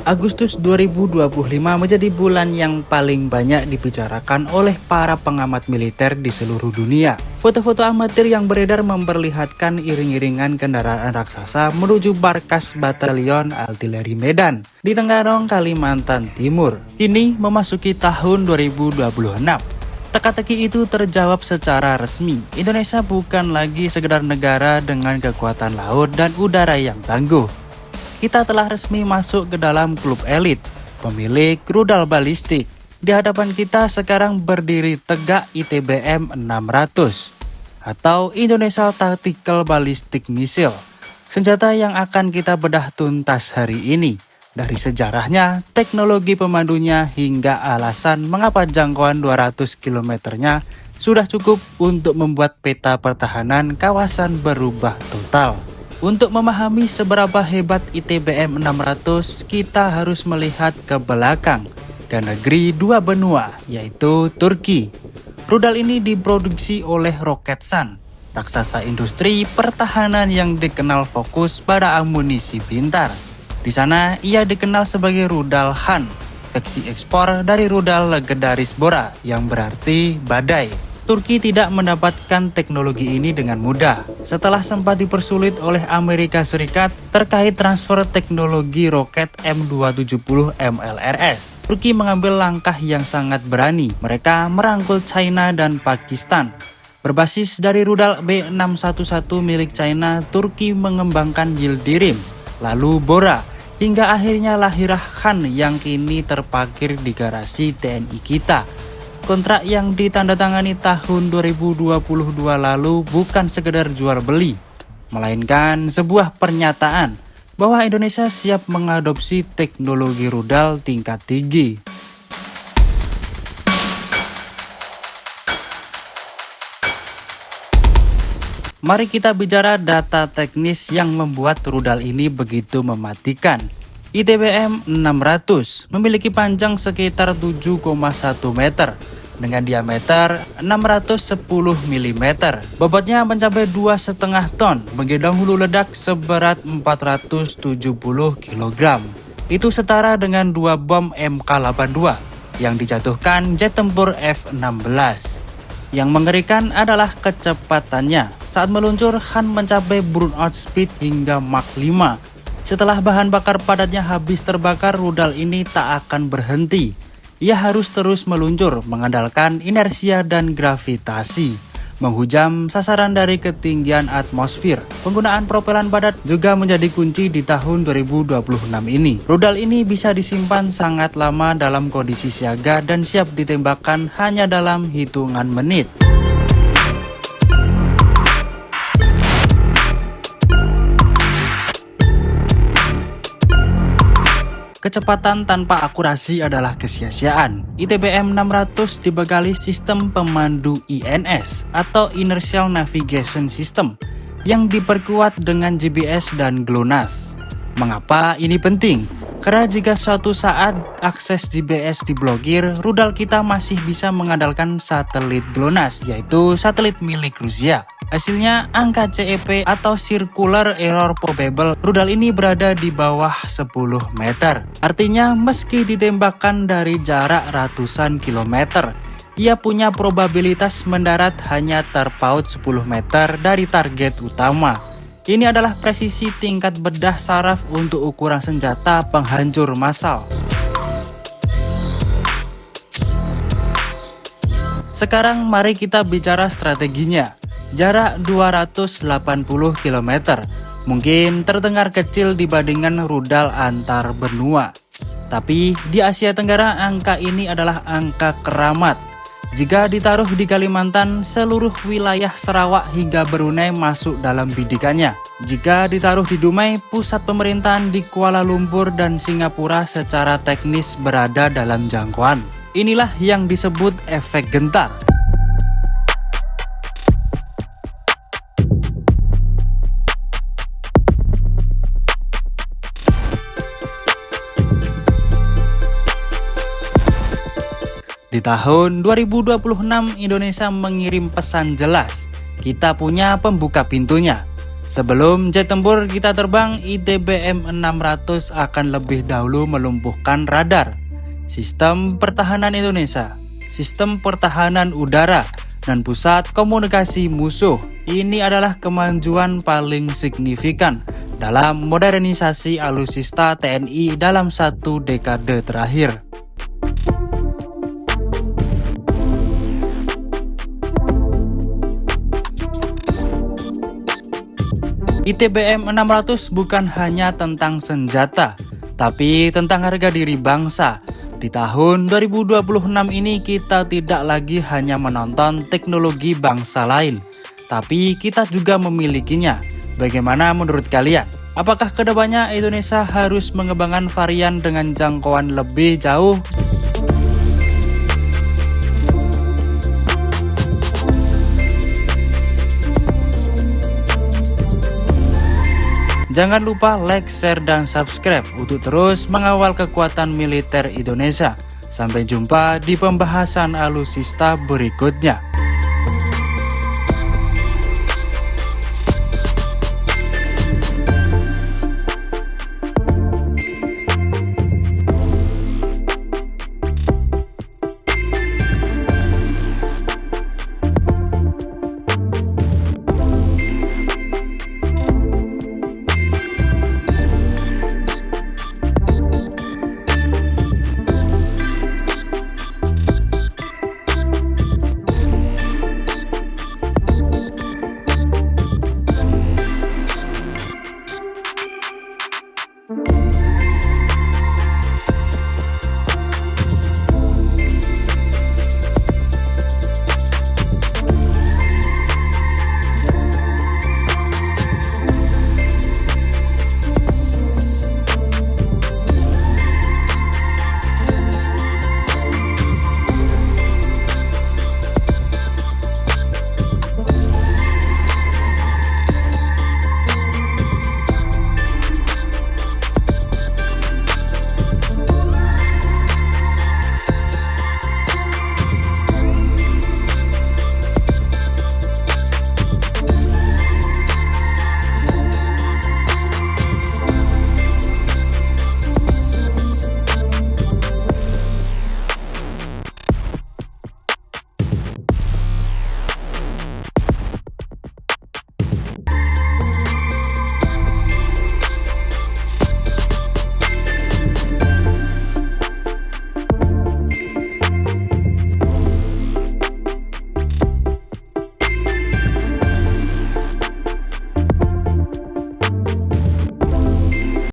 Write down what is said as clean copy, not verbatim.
Agustus 2025 menjadi bulan yang paling banyak dibicarakan oleh para pengamat militer di seluruh dunia. Foto-foto amatir yang beredar memperlihatkan iring-iringan kendaraan raksasa menuju markas Batalion Artileri Medan di Tenggarong, Kalimantan Timur. Kini memasuki tahun 2026. Teka-teki itu terjawab secara resmi. Indonesia bukan lagi sekedar negara dengan kekuatan laut dan udara yang tangguh. Kita telah resmi masuk ke dalam klub elit, pemilik rudal balistik. Di hadapan kita sekarang berdiri tegak ITBM 600 atau Indonesia Tactical Ballistic Missile. Senjata yang akan kita bedah tuntas hari ini. Dari sejarahnya, teknologi pemandunya hingga alasan mengapa jangkauan 200 km-nya sudah cukup untuk membuat peta pertahanan kawasan berubah total. Untuk memahami seberapa hebat ITBM 600, kita harus melihat ke belakang, ke negeri dua benua, yaitu Turki. Rudal ini diproduksi oleh Roketsan, raksasa industri pertahanan yang dikenal fokus pada amunisi pintar. Di sana, ia dikenal sebagai rudal Han, versi ekspor dari rudal legendaris Bora, yang berarti badai. Turki tidak mendapatkan teknologi ini dengan mudah. Setelah sempat dipersulit oleh Amerika Serikat terkait transfer teknologi roket M270 MLRS, Turki mengambil langkah yang sangat berani. Mereka merangkul China dan Pakistan. Berbasis dari rudal B611 milik China, Turki mengembangkan Yildirim, lalu Bora, hingga akhirnya lahirlah Han yang kini terparkir di garasi TNI kita. Kontrak yang ditandatangani tahun 2022 lalu bukan sekedar jual beli, melainkan sebuah pernyataan bahwa Indonesia siap mengadopsi teknologi rudal tingkat tinggi. Mari kita bicara data teknis yang membuat rudal ini begitu mematikan. ITBM 600 memiliki panjang sekitar 7,1 meter dengan diameter 610 mm. Bobotnya mencapai 2,5 ton, menggendong hulu ledak seberat 470 kg. Itu setara dengan 2 bom MK82 yang dijatuhkan jet tempur F-16. Yang mengerikan adalah kecepatannya. Saat meluncur, Han mencapai burnout speed hingga Mach 5. Setelah bahan bakar padatnya habis terbakar, rudal ini tak akan berhenti. Ia harus terus meluncur, mengandalkan inersia dan gravitasi, menghujam sasaran dari ketinggian atmosfer. Penggunaan propelan padat juga menjadi kunci di tahun 2026 ini. Rudal ini bisa disimpan sangat lama dalam kondisi siaga dan siap ditembakkan hanya dalam hitungan menit. Kecepatan tanpa akurasi adalah kesia-siaan. ITBM 600 dibekali sistem pemandu INS atau Inertial Navigation System yang diperkuat dengan GPS dan GLONASS. Mengapa ini penting? Karena jika suatu saat akses GPS diblokir, rudal kita masih bisa mengandalkan satelit GLONASS, yaitu satelit milik Rusia. Hasilnya, angka CEP atau Circular Error Probable rudal ini berada di bawah 10 meter. Artinya, meski ditembakkan dari jarak ratusan kilometer, ia punya probabilitas mendarat hanya terpaut 10 meter dari target utama. Ini adalah presisi tingkat bedah saraf untuk ukuran senjata penghancur massal. Sekarang mari kita bicara strateginya. Jarak 280 km mungkin terdengar kecil dibandingkan rudal antar benua. Tapi di Asia Tenggara angka ini adalah angka keramat. Jika ditaruh di Kalimantan, seluruh wilayah Sarawak hingga Brunei masuk dalam bidikannya. Jika ditaruh di Dumai, pusat pemerintahan di Kuala Lumpur dan Singapura secara teknis berada dalam jangkauan. Inilah yang disebut efek gentar. Di tahun 2026 Indonesia mengirim pesan jelas. Kita punya pembuka pintunya. Sebelum jet tempur kita terbang, ITBM-600 akan lebih dahulu melumpuhkan radar, sistem pertahanan Indonesia, sistem pertahanan udara, dan pusat komunikasi musuh. Ini adalah kemajuan paling signifikan dalam modernisasi alutsista TNI dalam 1 dekade terakhir. ITBM-600 bukan hanya tentang senjata, tapi tentang harga diri bangsa. Di tahun 2026 ini kita tidak lagi hanya menonton teknologi bangsa lain, tapi kita juga memilikinya. Bagaimana menurut kalian? Apakah kedepannya Indonesia harus mengembangkan varian dengan jangkauan lebih jauh? Jangan lupa like, share, dan subscribe untuk terus mengawal kekuatan militer Indonesia. Sampai jumpa di pembahasan alutsista berikutnya.